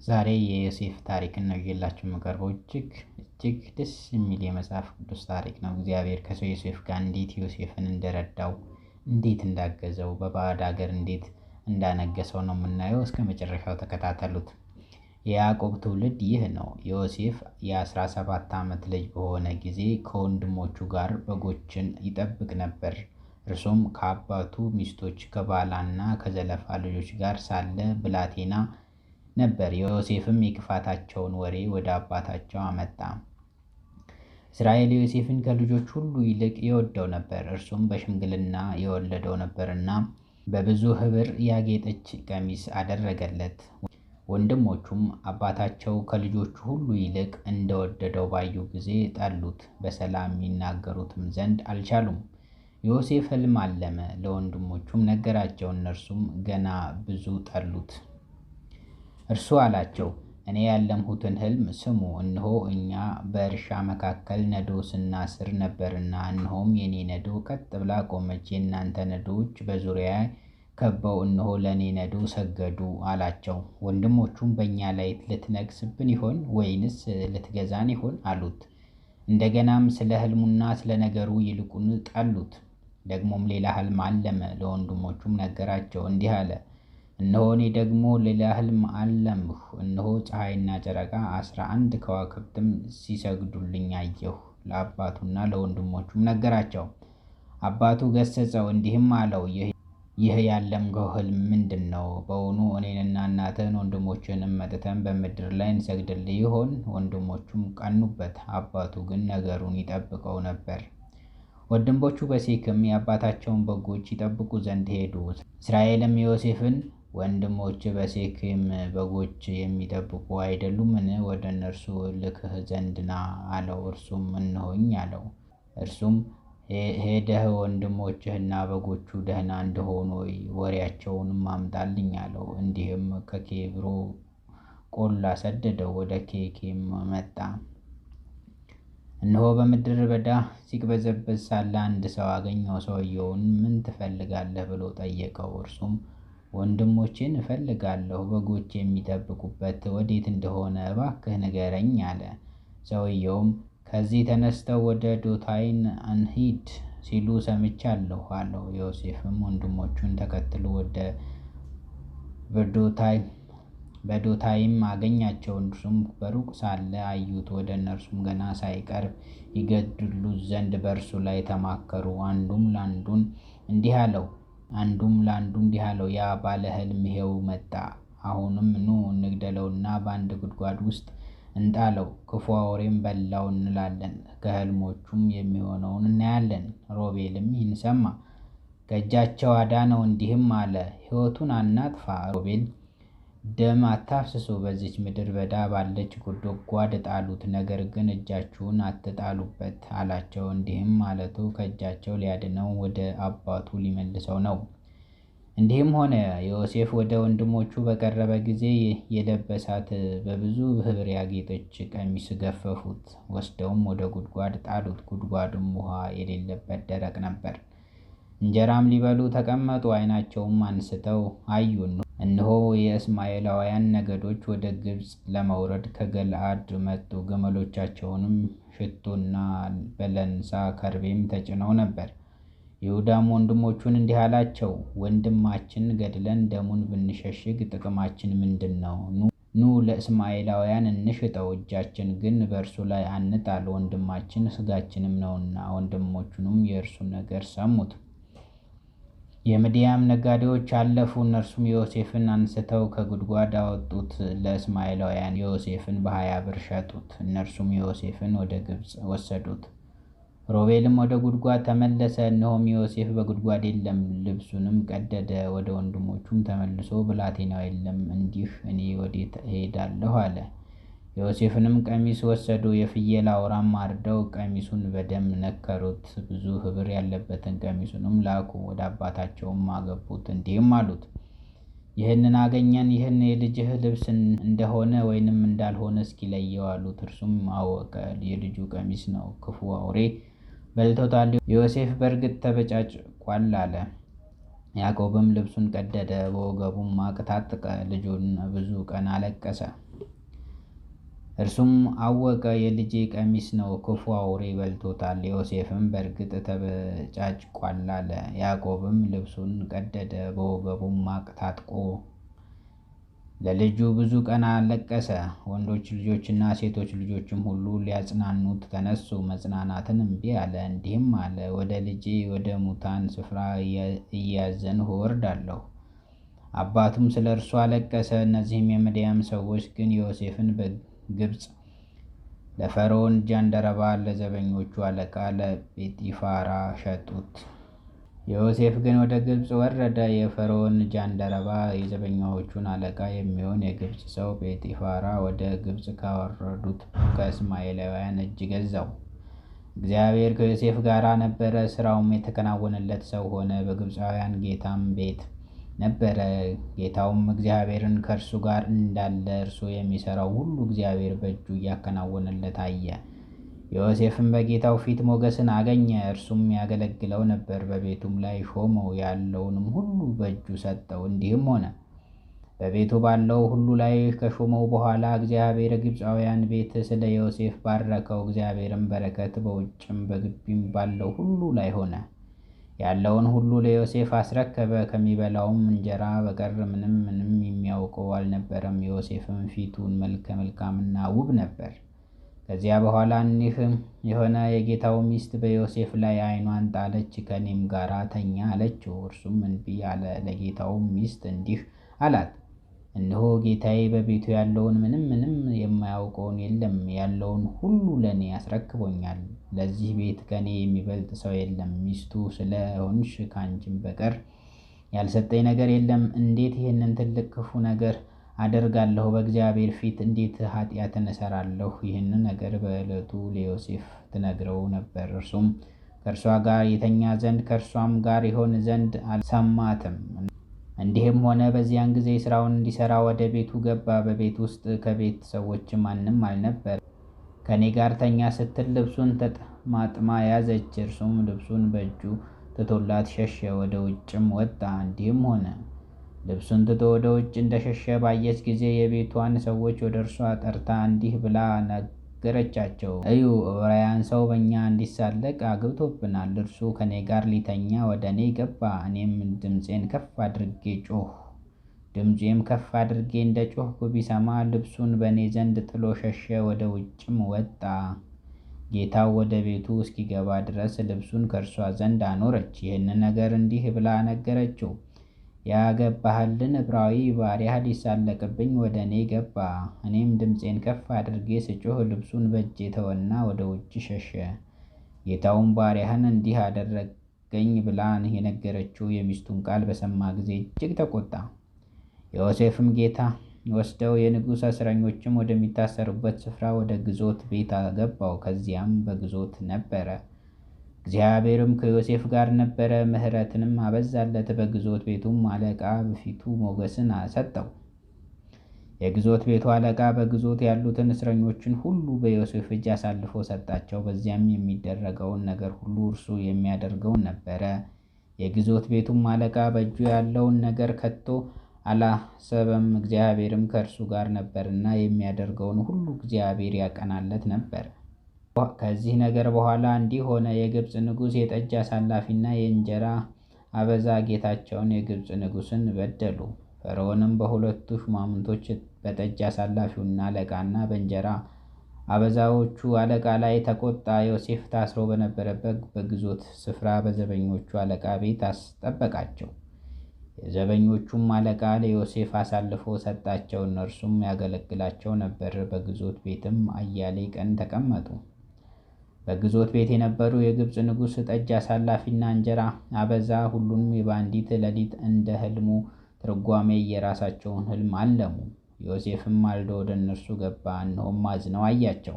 ዛሬ የዮሴፍ ታሪክን ነው ይዤላችሁ የምቀርበው። እጅግ ደስ የሚል የመጽሐፍ ቅዱስ ታሪክ ነው። እግዚአብሔር ከሰው ዮሴፍ ጋር እንዴት ዮሴፍን እንደረዳው፣ እንዴት እንዳገዘው፣ በባዕድ ሀገር እንዴት እንዳነገሰው ነው የምናየው። እስከ መጨረሻው ተከታተሉት። የያዕቆብ ትውልድ ይህ ነው። ዮሴፍ የ17 ዓመት ልጅ በሆነ ጊዜ ከወንድሞቹ ጋር በጎችን ይጠብቅ ነበር። እርሱም ከአባቱ ሚስቶች ከባላና ከዘለፋ ልጆች ጋር ሳለ ብላቴና ነበር። ዮሴፍም የክፋታቸውን ወሬ ወደ አባታቸው አመጣ። እስራኤል ዮሴፍን ከልጆች ሁሉ ይልቅ ይወደው ነበር፣ እርሱም በሽምግልና የወለደው ነበርና በብዙ ኅብር ያጌጠች ቀሚስ አደረገለት። ወንድሞቹም አባታቸው ከልጆቹ ሁሉ ይልቅ እንደወደደው ባዩ ጊዜ ጠሉት፣ በሰላም ይናገሩትም ዘንድ አልቻሉም። ዮሴፍ ሕልም አለመ፣ ለወንድሞቹም ነገራቸው፣ እነርሱም ገና ብዙ ጠሉት። እርሱ አላቸው፣ እኔ ያለምሁትን ሕልም ስሙ። እነሆ እኛ በእርሻ መካከል ነዶ ስናስር ነበርና፣ እነሆም የኔ ነዶ ቀጥ ብላ ቆመች፣ የእናንተ ነዶዎች በዙሪያ ከበው እነሆ ለእኔ ነዶ ሰገዱ አላቸው። ወንድሞቹም በእኛ ላይ ልትነግሥብን ይሆን ወይንስ ልትገዛን ይሆን አሉት። እንደገናም ስለ ሕልሙና ስለ ነገሩ ይልቁን ጠሉት። ደግሞም ሌላ ሕልም አለመ፣ ለወንድሞቹም ነገራቸው፣ እንዲህ አለ፣ እነሆ እኔ ደግሞ ሌላ ሕልም አለምሁ። እነሆ ፀሐይና ጨረቃ 11 ከዋክብትም ሲሰግዱልኝ አየሁ። ለአባቱና ለወንድሞቹም ነገራቸው። አባቱ ገሠጸው፣ እንዲህም አለው፣ ይህ ያለምከው ሕልም ምንድን ነው? በውኑ እኔንና እናትህን ወንድሞችህንም መጥተን በምድር ላይ እንሰግድልህ ይሆን? ወንድሞቹም ቀኑበት። አባቱ ግን ነገሩን ይጠብቀው ነበር። ወንድሞቹ በሴክም የአባታቸውን በጎች ይጠብቁ ዘንድ ሄዱ። እስራኤልም ዮሴፍን ወንድሞች በሴኬም በጎች የሚጠብቁ አይደሉምን? ወደ እነርሱ ልክህ ዘንድ ና አለው። እርሱም እነሆኝ አለው። እርሱም ሄደህ ወንድሞችህና በጎቹ ደህና እንደሆኑ ወሬያቸውንም አምጣልኝ አለው። እንዲህም ከኬብሮ ቆላ ሰደደው። ወደ ኬኬም መጣ። እነሆ በምድረ በዳ ሲቅበዘበዝ ሳለ አንድ ሰው አገኘው። ሰውየውን ምን ትፈልጋለህ ብሎ ጠየቀው። እርሱም ወንድሞቼን እፈልጋለሁ፣ በጎች የሚጠብቁበት ወዴት እንደሆነ እባክህ ንገረኝ አለ። ሰውየውም ከዚህ ተነስተው ወደ ዶታይን እንሂድ ሲሉ ሰምቻለሁ አለው። ዮሴፍም ወንድሞቹን ተከትሎ ወደ በዶታይም አገኛቸው። እርሱም በሩቅ ሳለ አዩት። ወደ እነርሱም ገና ሳይቀርብ ይገድሉት ዘንድ በእርሱ ላይ ተማከሩ። አንዱም ለአንዱ እንዲህ አለው፣ ያ ባለ ሕልም ይኸው መጣ። አሁንም ኑ እንግደለውና በአንድ ጉድጓድ ውስጥ እንጣለው፣ ክፉ አውሬም በላው እንላለን፣ ከሕልሞቹም የሚሆነውን እናያለን። ሮቤልም ይህን ሰማ፣ ከእጃቸው አዳነው፣ እንዲህም አለ፣ ሕይወቱን አናጥፋ። ሮቤል ደም አታፍስሱ፣ በዚች ምድረ በዳ ባለች ጉድጓድ ጣሉት፣ ነገር ግን እጃችሁን አትጣሉበት አላቸው። እንዲህም ማለቱ ከእጃቸው ሊያድነው ወደ አባቱ ሊመልሰው ነው። እንዲህም ሆነ፣ ዮሴፍ ወደ ወንድሞቹ በቀረበ ጊዜ የለበሳት በብዙ ኅብር ያጌጠች ቀሚስ ገፈፉት፣ ወስደውም ወደ ጉድጓድ ጣሉት። ጉድጓዱም ውኃ የሌለበት ደረቅ ነበር። እንጀራም ሊበሉ ተቀመጡ። ዓይናቸውም አንስተው አዩ፣ እነሆ የእስማኤላውያን ነገዶች ወደ ግብፅ ለመውረድ ከገለዓድ መጡ። ግመሎቻቸውንም ሽቱና በለንሳ ከርቤም ተጭነው ነበር። ይሁዳም ወንድሞቹን እንዲህ አላቸው፣ ወንድማችን ገድለን ደሙን ብንሸሽግ ጥቅማችን ምንድን ነው? ኑ ለእስማኤላውያን እንሽጠው፣ እጃችን ግን በእርሱ ላይ አንጣል፣ ወንድማችን ሥጋችንም ነውና። ወንድሞቹንም የእርሱን ነገር ሰሙት። የምድያም ነጋዴዎች አለፉ። እነርሱም ዮሴፍን አንስተው ከጉድጓድ አወጡት፣ ለእስማኤላውያን ዮሴፍን በ20 ብር ሸጡት። እነርሱም ዮሴፍን ወደ ግብፅ ወሰዱት። ሮቤልም ወደ ጉድጓድ ተመለሰ፣ እነሆም ዮሴፍ በጉድጓድ የለም። ልብሱንም ቀደደ። ወደ ወንድሞቹም ተመልሶ ብላቴናው የለም፣ እንዲህ እኔ ወዴት እሄዳለሁ አለ። የዮሴፍንም ቀሚስ ወሰዱ፣ የፍየል አውራም አርደው ቀሚሱን በደም ነከሩት። ብዙ ኅብር ያለበትን ቀሚሱንም ላኩ፣ ወደ አባታቸውም አገቡት። እንዲህም አሉት፣ ይህንን አገኘን፣ ይህን የልጅህ ልብስ እንደሆነ ወይንም እንዳልሆነ እስኪ ለየው አሉት። እርሱም አወቀ፣ የልጁ ቀሚስ ነው፣ ክፉ አውሬ በልቶታል። ዮሴፍ በእርግጥ ተበጫጭቋል አለ። ያዕቆብም ልብሱን ቀደደ፣ በወገቡም ማቅ ታጠቀ። ልጁን ብዙ ቀን አለቀሰ። እርሱም አወቀ፣ የልጄ ቀሚስ ነው፣ ክፉ አውሬ በልቶታል። ዮሴፍም በእርግጥ ተበጫጭቋል አለ። ያዕቆብም ልብሱን ቀደደ፣ በወገቡም ማቅ ታጥቆ ለልጁ ብዙ ቀን አለቀሰ። ወንዶች ልጆችና ሴቶች ልጆችም ሁሉ ሊያጽናኑት ተነሱ። መጽናናትን እምቢ አለ፣ እንዲህም አለ፣ ወደ ልጄ ወደ ሙታን ስፍራ እያዘንሁ እወርዳለሁ። አባቱም ስለ እርሱ አለቀሰ። እነዚህም የምድያም ሰዎች ግን ዮሴፍን በግብፅ ለፈርዖን ጃንደረባ ለዘበኞቹ አለቃ ለጴጢፋራ ሸጡት። ዮሴፍ ግን ወደ ግብፅ ወረደ። የፈርዖን ጃንደረባ የዘበኛዎቹን አለቃ የሚሆን የግብፅ ሰው ጴጢፋራ ወደ ግብፅ ካወረዱት ከእስማኤላውያን እጅ ገዛው። እግዚአብሔር ከዮሴፍ ጋር ነበረ፣ ሥራውም የተከናወነለት ሰው ሆነ። በግብፃውያን ጌታም ቤት ነበረ። ጌታውም እግዚአብሔርን ከእርሱ ጋር እንዳለ እርሱ የሚሠራው ሁሉ እግዚአብሔር በእጁ እያከናወነለት አየ። ዮሴፍም በጌታው ፊት ሞገስን አገኘ። እርሱም ያገለግለው ነበር፣ በቤቱም ላይ ሾመው፣ ያለውንም ሁሉ በእጁ ሰጠው። እንዲህም ሆነ፣ በቤቱ ባለው ሁሉ ላይ ከሾመው በኋላ እግዚአብሔር ግብፃውያን ቤት ስለ ዮሴፍ ባረከው። እግዚአብሔርም በረከት በውጭም በግቢም ባለው ሁሉ ላይ ሆነ። ያለውን ሁሉ ለዮሴፍ አስረከበ። ከሚበላውም እንጀራ በቀር ምንም የሚያውቀው አልነበረም። ዮሴፍም ፊቱን መልከ መልካምና ውብ ነበር። ከዚያ በኋላ እኒህ የሆነ የጌታው ሚስት በዮሴፍ ላይ ዓይኗን ጣለች፣ ከእኔም ጋር ተኛ አለችው። እርሱም እንቢ አለ። ለጌታውም ሚስት እንዲህ አላት፣ እነሆ ጌታዬ በቤቱ ያለውን ምንም የማያውቀውን የለም፣ ያለውን ሁሉ ለእኔ አስረክቦኛል። ለዚህ ቤት ከእኔ የሚበልጥ ሰው የለም። ሚስቱ ስለሆንሽ ከአንቺም በቀር ያልሰጠኝ ነገር የለም። እንዴት ይህንን ትልቅ ክፉ ነገር አደርጋለሁ? በእግዚአብሔር ፊት እንዴት ኃጢአትን እሰራለሁ? ይህንን ነገር በዕለቱ ለዮሴፍ ትነግረው ነበር። እርሱም ከእርሷ ጋር የተኛ ዘንድ ከእርሷም ጋር ይሆን ዘንድ አልሰማትም። እንዲህም ሆነ፣ በዚያን ጊዜ ሥራውን እንዲሠራ ወደ ቤቱ ገባ። በቤት ውስጥ ከቤት ሰዎች ማንም አልነበር። ከእኔ ጋር ተኛ ስትል ልብሱን ተጠማጥማ ያዘች። እርሱም ልብሱን በእጁ ትቶላት ሸሸ፣ ወደ ውጭም ወጣ። እንዲህም ሆነ፣ ልብሱን ትቶ ወደ ውጭ እንደሸሸ ባየች ጊዜ የቤቷን ሰዎች ወደ እርሷ ጠርታ እንዲህ ብላ ነገረቻቸው፣ እዩ፣ ዕብራውያን ሰው በእኛ እንዲሳለቅ አግብቶብናል። እርሱ ከእኔ ጋር ሊተኛ ወደ እኔ ገባ። እኔም ድምፄን ከፍ አድርጌ ጮኽሁ። ድምፄም ከፍ አድርጌ እንደ ጮኽኩ ቢሰማ ልብሱን በእኔ ዘንድ ጥሎ ሸሸ፣ ወደ ውጭም ወጣ። ጌታው ወደ ቤቱ እስኪገባ ድረስ ልብሱን ከእርሷ ዘንድ አኖረች። ይህንን ነገር እንዲህ ብላ ነገረችው፣ ያገባህልን ዕብራዊ ባሪያህ ሊሳለቅብኝ ወደ እኔ ገባ። እኔም ድምፄን ከፍ አድርጌ ስጮህ ልብሱን በእጄ ተወና ወደ ውጭ ሸሸ። ጌታውም ባሪያህን እንዲህ አደረገኝ ብላ የነገረችው የሚስቱን ቃል በሰማ ጊዜ እጅግ ተቆጣ። ዮሴፍም ጌታ ወስደው የንጉሥ እስረኞችም ወደሚታሰሩበት ስፍራ ወደ ግዞት ቤት አገባው። ከዚያም በግዞት ነበረ። እግዚአብሔርም ከዮሴፍ ጋር ነበረ፣ ምሕረትንም አበዛለት። በግዞት ቤቱም አለቃ በፊቱ ሞገስን ሰጠው። የግዞት ቤቱ አለቃ በግዞት ያሉትን እስረኞችን ሁሉ በዮሴፍ እጅ አሳልፎ ሰጣቸው። በዚያም የሚደረገውን ነገር ሁሉ እርሱ የሚያደርገውን ነበረ። የግዞት ቤቱም አለቃ በእጁ ያለውን ነገር ከቶ አላሰበም። እግዚአብሔርም ከእርሱ ጋር ነበርና የሚያደርገውን ሁሉ እግዚአብሔር ያቀናለት ነበር። ከዚህ ነገር በኋላ እንዲህ ሆነ፣ የግብፅ ንጉሥ የጠጅ አሳላፊና የእንጀራ አበዛ ጌታቸውን የግብፅ ንጉሥን በደሉ። ፈርዖንም በሁለቱ ሹማምንቶች በጠጅ አሳላፊውና አለቃና በእንጀራ አበዛዎቹ አለቃ ላይ ተቆጣ። ዮሴፍ ታስሮ በነበረበት በግዞት ስፍራ በዘበኞቹ አለቃ ቤት አስጠበቃቸው። የዘበኞቹም አለቃ ለዮሴፍ አሳልፎ ሰጣቸው። እነርሱም ያገለግላቸው ነበር። በግዞት ቤትም አያሌ ቀን ተቀመጡ። በግዞት ቤት የነበሩ የግብፅ ንጉሥ ጠጅ አሳላፊና እንጀራ አበዛ ሁሉም በአንዲት ሌሊት እንደ ሕልሙ ትርጓሜ የራሳቸውን ሕልም አለሙ። ዮሴፍም ማልዶ ወደ እነርሱ ገባ፣ እነሆም አዝነው አያቸው።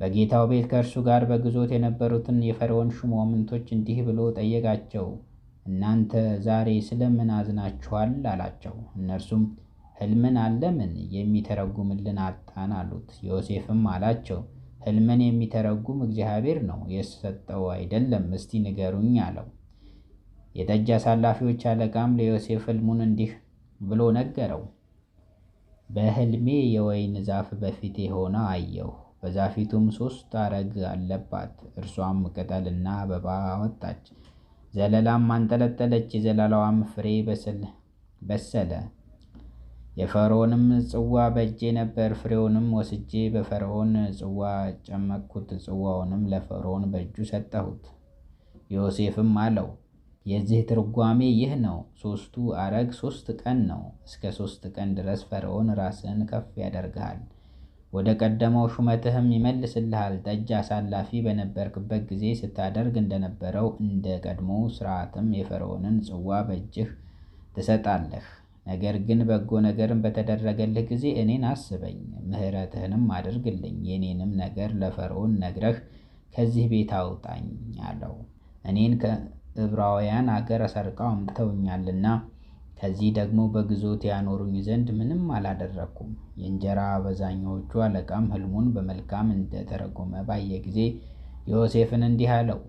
በጌታው ቤት ከእርሱ ጋር በግዞት የነበሩትን የፈርዖን ሹማምንቶች እንዲህ ብሎ ጠየቃቸው፣ እናንተ ዛሬ ስለምን አዝናችኋል? አላቸው። እነርሱም ሕልምን አለምን፣ የሚተረጉምልን አጣን አሉት። ዮሴፍም አላቸው፣ ሕልምን የሚተረጉም እግዚአብሔር ነው፣ የሰጠው አይደለም። እስቲ ንገሩኝ አለው። የጠጅ አሳላፊዎች አለቃም ለዮሴፍ ሕልሙን እንዲህ ብሎ ነገረው። በሕልሜ የወይን ዛፍ በፊቴ ሆና አየሁ። በዛፊቱም 3 አረግ አለባት። እርሷም ቅጠልና አበባ አወጣች፣ ዘለላም አንጠለጠለች። የዘለላዋም ፍሬ በሰለ። የፈርዖንም ጽዋ በእጄ ነበር። ፍሬውንም ወስጄ በፈርዖን ጽዋ ጨመቅሁት። ጽዋውንም ለፈርዖን በእጁ ሰጠሁት። ዮሴፍም አለው፣ የዚህ ትርጓሜ ይህ ነው። 3ቱ አረግ 3 ቀን ነው። እስከ 3 ቀን ድረስ ፈርዖን ራስህን ከፍ ያደርግሃል፣ ወደ ቀደመው ሹመትህም ይመልስልሃል። ጠጅ አሳላፊ በነበርክበት ጊዜ ስታደርግ እንደነበረው እንደ ቀድሞ ሥርዓትም የፈርዖንን ጽዋ በእጅህ ትሰጣለህ። ነገር ግን በጎ ነገርን በተደረገልህ ጊዜ እኔን አስበኝ፣ ምሕረትህንም አድርግልኝ። የኔንም ነገር ለፈርዖን ነግረህ ከዚህ ቤት አውጣኝ አለው። እኔን ከዕብራውያን አገር ሰርቀው አምጥተውኛልና ከዚህ ደግሞ በግዞት ያኖሩኝ ዘንድ ምንም አላደረግኩም። የእንጀራ አበዛኛዎቹ አለቃም ሕልሙን በመልካም እንደተረጎመ ባየ ጊዜ ዮሴፍን እንዲህ አለው፣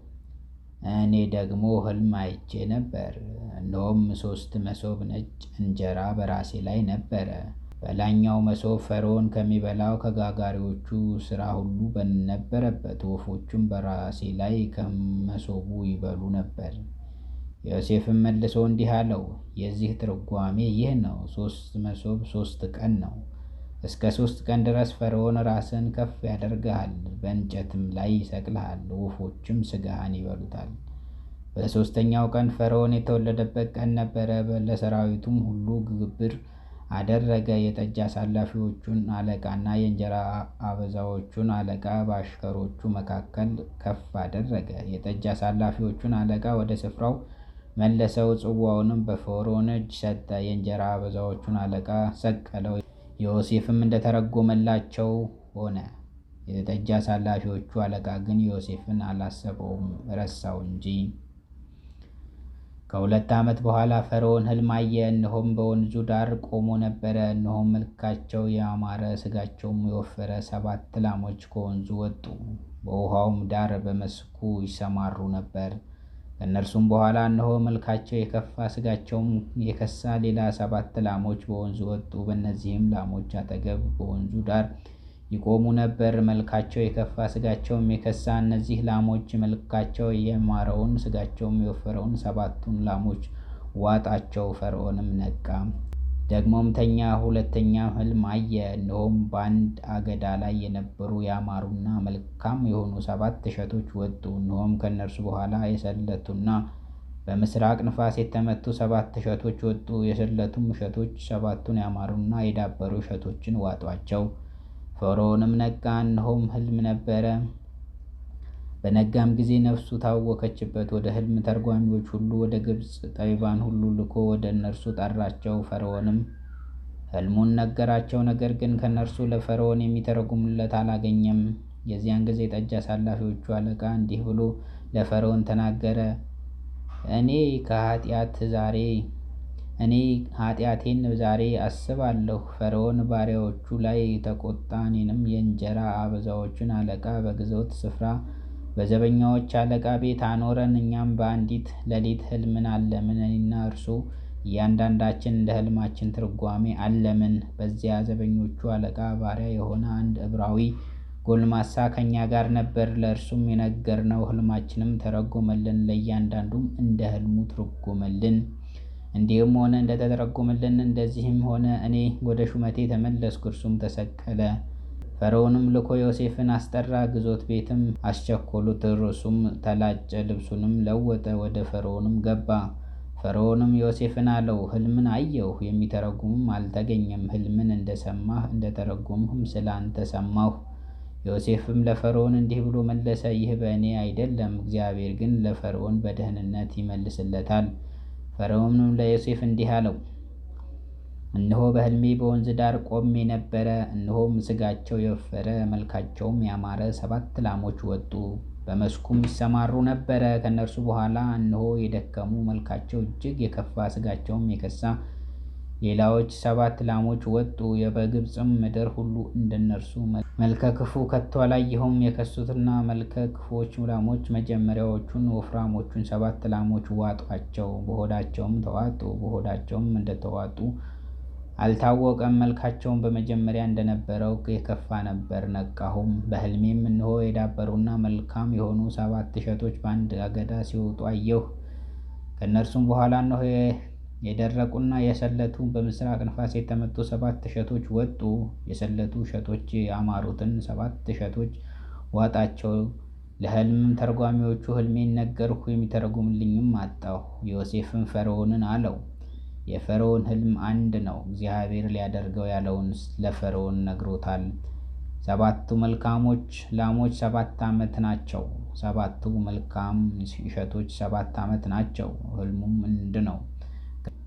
እኔ ደግሞ ሕልም አይቼ ነበር። እነሆም 3 መሶብ ነጭ እንጀራ በራሴ ላይ ነበረ። በላይኛው መሶብ ፈርዖን ከሚበላው ከጋጋሪዎቹ ሥራ ሁሉ ነበረበት። ወፎቹም በራሴ ላይ ከመሶቡ ይበሉ ነበር። ዮሴፍም መልሶ እንዲህ አለው፣ የዚህ ትርጓሜ ይህ ነው። 3 መሶብ 3 ቀን ነው። እስከ 3 ቀን ድረስ ፈርዖን ራስን ከፍ ያደርግሃል፣ በእንጨትም ላይ ይሰቅልሃል፣ ወፎችም ሥጋህን ይበሉታል። በሦስተኛው ቀን ፈርዖን የተወለደበት ቀን ነበረ። ለሰራዊቱም ሁሉ ግብር አደረገ። የጠጅ አሳላፊዎቹን አለቃና የእንጀራ አበዛዎቹን አለቃ በአሽከሮቹ መካከል ከፍ አደረገ። የጠጅ አሳላፊዎቹን አለቃ ወደ ስፍራው መለሰው፣ ጽዋውንም በፈርዖን እጅ ሰጠ። የእንጀራ አበዛዎቹን አለቃ ሰቀለው። ዮሴፍም እንደተረጎመላቸው ሆነ። የጠጅ አሳላፊዎቹ አለቃ ግን ዮሴፍን አላሰበውም፣ ረሳው እንጂ። ከ2 ዓመት በኋላ ፈርዖን ሕልም አየ። እነሆም በወንዙ ዳር ቆሞ ነበረ። እነሆም መልካቸው ያማረ ሥጋቸውም የወፈረ 7 ላሞች ከወንዙ ወጡ፣ በውኃውም ዳር በመስኩ ይሰማሩ ነበር። ከእነርሱም በኋላ እነሆ መልካቸው የከፋ ሥጋቸውም የከሳ ሌላ 7 ላሞች በወንዙ ወጡ። በእነዚህም ላሞች አጠገብ በወንዙ ዳር ይቆሙ ነበር። መልካቸው የከፋ ሥጋቸውም የከሳ እነዚህ ላሞች መልካቸው ያማረውን ሥጋቸውም የወፈረውን 7ቱን ላሞች ዋጣቸው። ፈርዖንም ነቃ፣ ደግሞም ተኛ። 2ኛም ሕልም አየ። እነሆም በአንድ አገዳ ላይ የነበሩ ያማሩና መልካም የሆኑ 7 እሸቶች ወጡ። እነሆም ከእነርሱ በኋላ የሰለቱና በምሥራቅ ንፋስ የተመቱ 7 እሸቶች ወጡ። የሰለቱም እሸቶች 7ቱን ያማሩና የዳበሩ እሸቶችን ዋጧቸው። ፈርዖንም ነቃ፣ እነሆም ሕልም ነበረ። በነጋም ጊዜ ነፍሱ ታወከችበት። ወደ ሕልም ተርጓሚዎች ሁሉ ወደ ግብፅ ጠቢባን ሁሉ ልኮ ወደ እነርሱ ጠራቸው። ፈርዖንም ሕልሙን ነገራቸው። ነገር ግን ከእነርሱ ለፈርዖን የሚተረጉምለት አላገኘም። የዚያን ጊዜ ጠጅ አሳላፊዎቹ አለቃ እንዲህ ብሎ ለፈርዖን ተናገረ፣ እኔ ኃጢአቴን ዛሬ አስባለሁ። ፈርዖን ባሪያዎቹ ላይ ተቆጣ። እኔንም የእንጀራ አበዛዎቹን አለቃ በግዞት ስፍራ በዘበኛዎች አለቃ ቤት አኖረን። እኛም በአንዲት ሌሊት ሕልምን አለምን። እኔና እርሱ እያንዳንዳችን እንደ ሕልማችን ትርጓሜ አለምን። በዚያ ዘበኞቹ አለቃ ባሪያ የሆነ አንድ ዕብራዊ ጎልማሳ ከእኛ ጋር ነበር። ለእርሱም የነገርነው ሕልማችንም ተረጎመልን፣ ለእያንዳንዱም እንደ ሕልሙ ተረጎመልን። እንዲህም ሆነ እንደተተረጎመልን እንደዚህም ሆነ። እኔ ወደ ሹመቴ ተመለስኩ፣ እርሱም ተሰቀለ። ፈርዖንም ልኮ ዮሴፍን አስጠራ፣ ግዞት ቤትም አስቸኰሉት። እርሱም ተላጨ፣ ልብሱንም ለወጠ፣ ወደ ፈርዖንም ገባ። ፈርዖንም ዮሴፍን አለው፣ ሕልምን አየሁ፣ የሚተረጉምም አልተገኘም። ሕልምን እንደሰማህ እንደተረጎምህም ስለ አንተ ሰማሁ። ዮሴፍም ለፈርዖን እንዲህ ብሎ መለሰ፣ ይህ በእኔ አይደለም፣ እግዚአብሔር ግን ለፈርዖን በደኅንነት ይመልስለታል። ፈርዖንም ለዮሴፍ እንዲህ አለው፣ እነሆ በሕልሜ በወንዝ ዳር ቆሜ ነበረ። እነሆም ሥጋቸው የወፈረ መልካቸውም ያማረ 7 ላሞች ወጡ፣ በመስኩም ይሰማሩ ነበረ። ከእነርሱ በኋላ እነሆ የደከሙ መልካቸው እጅግ የከፋ ሥጋቸውም የከሳ ሌላዎች 7 ላሞች ወጡ። በግብፅም ምድር ሁሉ እንደነርሱ መልከ ክፉ ከቶ አላየሁም። የከሱትና መልከ ክፉዎች ላሞች መጀመሪያዎቹን ወፍራሞቹን 7 ላሞች ዋጧቸው። በሆዳቸውም ተዋጡ። በሆዳቸውም እንደተዋጡ አልታወቀም። መልካቸውም በመጀመሪያ እንደነበረው የከፋ ነበር። ነቃሁም፣ በሕልሜም እነሆ የዳበሩና መልካም የሆኑ 7 እሸቶች በአንድ አገዳ ሲወጡ አየሁ። ከእነርሱም በኋላ እነሆ የደረቁና የሰለቱ በምሥራቅ ነፋስ የተመቱ 7 እሸቶች ወጡ። የሰለቱ እሸቶች ያማሩትን 7 እሸቶች ዋጣቸው። ለሕልም ተርጓሚዎቹ ሕልሜን ነገርሁ፣ የሚተረጉምልኝም አጣሁ። ዮሴፍም ፈርዖንን አለው፣ የፈርዖን ሕልም አንድ ነው። እግዚአብሔር ሊያደርገው ያለውን ለፈርዖን ነግሮታል። 7ቱ መልካሞች ላሞች 7 ዓመት ናቸው። 7ቱ መልካም እሸቶች 7 ዓመት ናቸው። ሕልሙም እንድ ነው።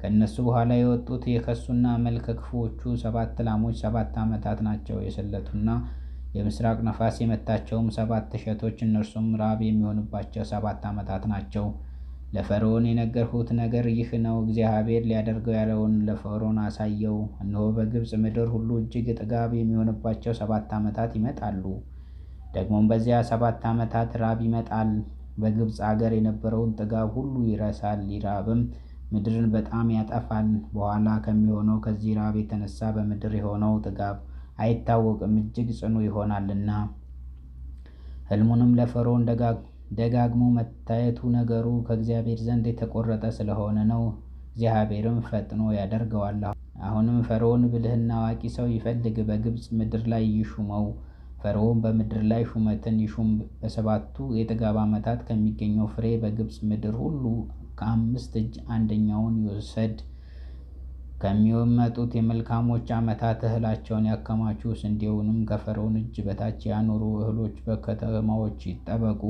ከእነሱ በኋላ የወጡት የከሱና መልከ ክፉዎቹ 7 ላሞች 7 ዓመታት ናቸው። የሰለቱና የምሥራቅ ነፋስ የመታቸውም 7 እሸቶች እነርሱም ራብ የሚሆንባቸው 7 ዓመታት ናቸው። ለፈርዖን የነገርሁት ነገር ይህ ነው። እግዚአብሔር ሊያደርገው ያለውን ለፈርዖን አሳየው። እነሆ በግብፅ ምድር ሁሉ እጅግ ጥጋብ የሚሆንባቸው 7 ዓመታት ይመጣሉ። ደግሞም በዚያ 7 ዓመታት ራብ ይመጣል። በግብፅ አገር የነበረውን ጥጋብ ሁሉ ይረሳል። ራብም ምድርን በጣም ያጠፋል። በኋላ ከሚሆነው ከዚህ ራብ የተነሳ በምድር የሆነው ጥጋብ አይታወቅም፣ እጅግ ጽኑ ይሆናልና። ሕልሙንም ለፈርዖን ደጋግሞ መታየቱ ነገሩ ከእግዚአብሔር ዘንድ የተቆረጠ ስለሆነ ነው። እግዚአብሔርም ፈጥኖ ያደርገዋል። አሁንም ፈርዖን ብልህና አዋቂ ሰው ይፈልግ፣ በግብፅ ምድር ላይ ይሹመው። ፈርዖን በምድር ላይ ሹመትን ይሹም። በ7ቱ የጥጋብ ዓመታት ከሚገኘው ፍሬ በግብፅ ምድር ሁሉ ከ5 እጅ አንደኛውን ይውሰድ። ከሚመጡት የመልካሞች ዓመታት እህላቸውን ያከማቹ፣ ስንዴውንም ከፈርዖን እጅ በታች ያኖሩ። እህሎች በከተማዎች ይጠበቁ።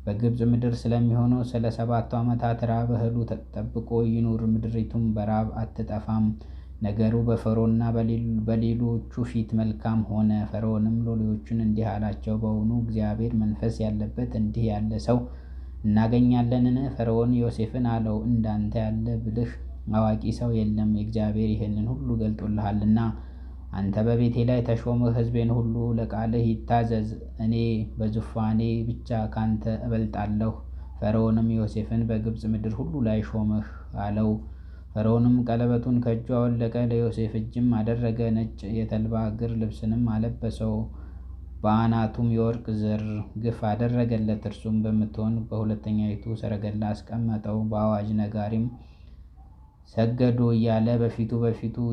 በግብፅ ምድር ስለሚሆነው ስለ 7ቱ ዓመታት ራብ እህሉ ተጠብቆ ይኑር። ምድሪቱም በራብ አትጠፋም። ነገሩ በፈርዖንና በሌሎቹ ፊት መልካም ሆነ። ፈርዖንም ሎሌዎቹን እንዲህ አላቸው፣ በውኑ እግዚአብሔር መንፈስ ያለበት እንዲህ ያለ ሰው እናገኛለንን? ፈርዖን ዮሴፍን አለው፣ እንዳንተ ያለ ብልህ አዋቂ ሰው የለም። እግዚአብሔር ይህንን ሁሉ ገልጦልሃልና አንተ በቤቴ ላይ ተሾምህ። ሕዝቤን ሁሉ ለቃልህ ይታዘዝ። እኔ በዙፋኔ ብቻ ካንተ እበልጣለሁ። ፈርዖንም ዮሴፍን በግብፅ ምድር ሁሉ ላይ ሾምህ አለው። ፈርዖንም ቀለበቱን ከእጁ አወለቀ፣ ለዮሴፍ እጅም አደረገ። ነጭ የተልባ እግር ልብስንም አለበሰው፣ በአናቱም የወርቅ ዝርግፍ አደረገለት። እርሱም በምትሆን በሁለተኛይቱ ሰረገላ አስቀመጠው። በአዋጅ ነጋሪም ሰገዱ እያለ በፊቱ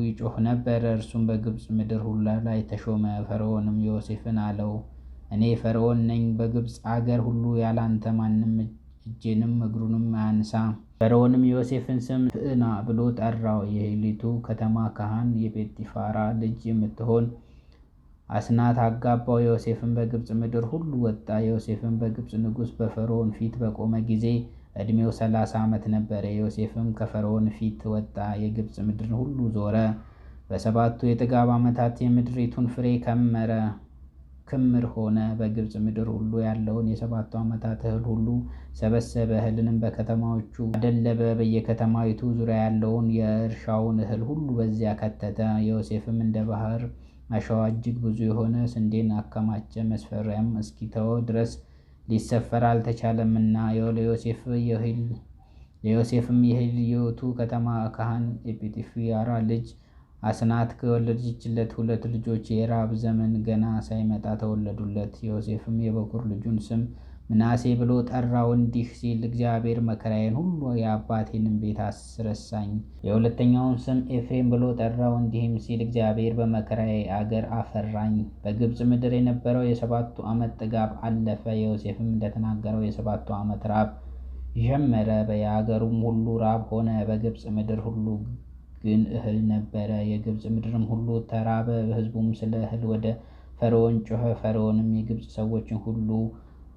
ይጮህ ነበር። እርሱም በግብፅ ምድር ሁሉ ላይ ተሾመ። ፈርዖንም ዮሴፍን አለው፣ እኔ ፈርዖን ነኝ። በግብፅ አገር ሁሉ ያላንተ ማንም እጄንም እግሩንም አያንሳ። ፈርዖንም ዮሴፍን ስም ትዕና ብሎ ጠራው። የሄሊቱ ከተማ ካህን የጴጢፋራ ልጅ የምትሆን አስናት አጋባው። ዮሴፍም በግብፅ ምድር ሁሉ ወጣ። ዮሴፍም በግብፅ ንጉሥ በፈርዖን ፊት በቆመ ጊዜ ዕድሜው 30 ዓመት ነበረ። ዮሴፍም ከፈርዖን ፊት ወጣ፣ የግብፅ ምድርን ሁሉ ዞረ። በ7ቱ የጥጋብ ዓመታት የምድሪቱን ፍሬ ክምር ሆነ። በግብፅ ምድር ሁሉ ያለውን የ7ቱ ዓመታት እህል ሁሉ ሰበሰበ። እህልንም በከተማዎቹ አደለበ። በየከተማይቱ ዙሪያ ያለውን የእርሻውን እህል ሁሉ በዚያ ከተተ። ዮሴፍም እንደ ባህር አሸዋ እጅግ ብዙ የሆነ ስንዴን አከማቸ። መስፈሪያም እስኪተወው ድረስ ሊሰፈር አልተቻለምና። ለዮሴፍም የሄልዮቱ ከተማ ካህን የጲጥፊራ ልጅ አስናት ከወለደችለት 2 ልጆች የራብ ዘመን ገና ሳይመጣ ተወለዱለት። ዮሴፍም የበኩር ልጁን ስም ምናሴ ብሎ ጠራው፣ እንዲህ ሲል እግዚአብሔር መከራዬን ሁሉ የአባቴንም ቤት አስረሳኝ። የሁለተኛውን ስም ኤፍሬም ብሎ ጠራው፣ እንዲህም ሲል እግዚአብሔር በመከራዬ አገር አፈራኝ። በግብፅ ምድር የነበረው የ7ቱ ዓመት ጥጋብ አለፈ። ዮሴፍም እንደተናገረው የ7ቱ ዓመት ራብ ጀመረ። በየአገሩም ሁሉ ራብ ሆነ። በግብፅ ምድር ሁሉ ግን እህል ነበረ። የግብፅ ምድርም ሁሉ ተራበ። ሕዝቡም ስለ እህል ወደ ፈርዖን ጮኸ። ፈርዖንም የግብፅ ሰዎችን ሁሉ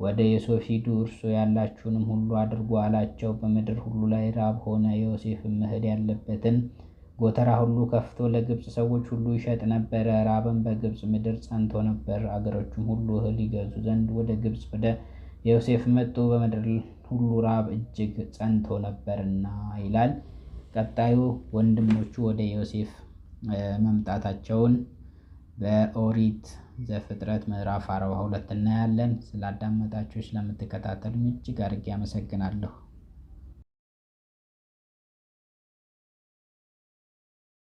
ወደ ዮሴፍ ሂዱ፣ እርሱ ያላችሁንም ሁሉ አድርጉ አላቸው። በምድር ሁሉ ላይ ራብ ሆነ። ዮሴፍም እህል ያለበትን ጎተራ ሁሉ ከፍቶ ለግብፅ ሰዎች ሁሉ ይሸጥ ነበረ። ራብም በግብፅ ምድር ጸንቶ ነበር። አገሮቹም ሁሉ እህል ይገዙ ዘንድ ወደ ግብፅ ወደ ዮሴፍ መጡ፣ በምድር ሁሉ ራብ እጅግ ጸንቶ ነበርና ይላል። ቀጣዩ ወንድሞቹ ወደ ዮሴፍ መምጣታቸውን በኦሪት ዘፍጥረት ምዕራፍ 42 እናያለን። ስላዳመጣችሁ ስለምትከታተሉኝ እጅግ አድርጌ አመሰግናለሁ።